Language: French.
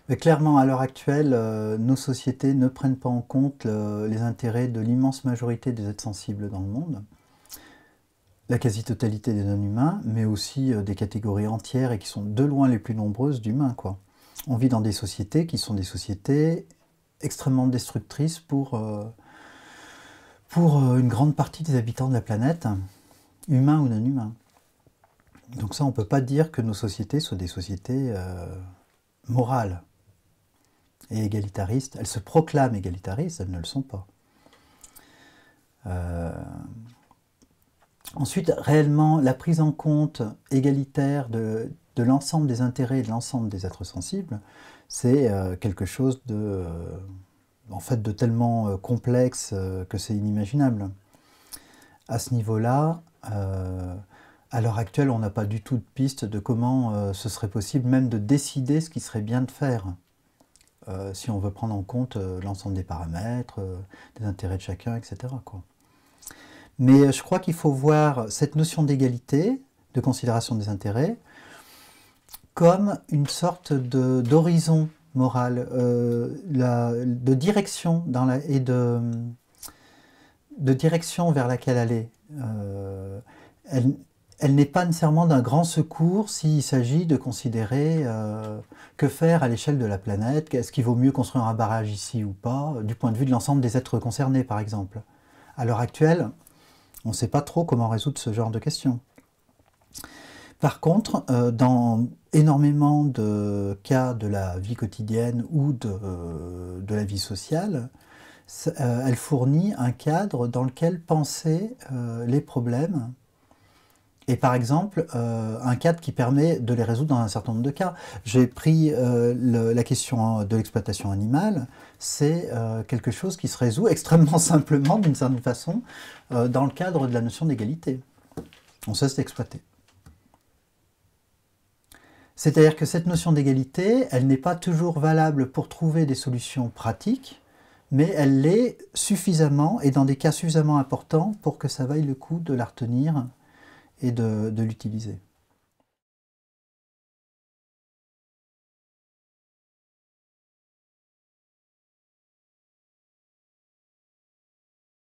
Mais clairement, à l'heure actuelle, nos sociétés ne prennent pas en compte les intérêts de l'immense majorité des êtres sensibles dans le monde, la quasi-totalité des non-humains, mais aussi des catégories entières et qui sont de loin les plus nombreuses d'humains, quoi. On vit dans des sociétés qui sont des sociétés extrêmement destructrices pour une grande partie des habitants de la planète, humains ou non humains. Donc ça, on ne peut pas dire que nos sociétés soient des sociétés morales et égalitaristes. Elles se proclament égalitaristes, elles ne le sont pas. Ensuite, réellement, la prise en compte égalitaire de l'ensemble des intérêts et de l'ensemble des êtres sensibles, c'est quelque chose en fait, de tellement complexe que c'est inimaginable. À ce niveau-là, à l'heure actuelle, on n'a pas du tout de piste de comment ce serait possible même de décider ce qui serait bien de faire, si on veut prendre en compte l'ensemble des paramètres, des intérêts de chacun, etc., quoi. Mais je crois qu'il faut voir cette notion d'égalité, de considération des intérêts, comme une sorte d'horizon moral, de direction et de direction vers laquelle aller. Elle n'est pas nécessairement d'un grand secours s'il s'agit de considérer que faire à l'échelle de la planète, est-ce qu'il vaut mieux construire un barrage ici ou pas, du point de vue de l'ensemble des êtres concernés par exemple. À l'heure actuelle, on ne sait pas trop comment résoudre ce genre de questions. Par contre, dans énormément de cas de la vie quotidienne ou de la vie sociale, elle fournit un cadre dans lequel penser les problèmes. Et par exemple, un cadre qui permet de les résoudre dans un certain nombre de cas. J'ai pris la question de l'exploitation animale, c'est quelque chose qui se résout extrêmement simplement, d'une certaine façon, dans le cadre de la notion d'égalité. On sait s'exploiter. C'est-à-dire que cette notion d'égalité, elle n'est pas toujours valable pour trouver des solutions pratiques, mais elle l'est suffisamment et dans des cas suffisamment importants pour que ça vaille le coup de la retenir et de l'utiliser.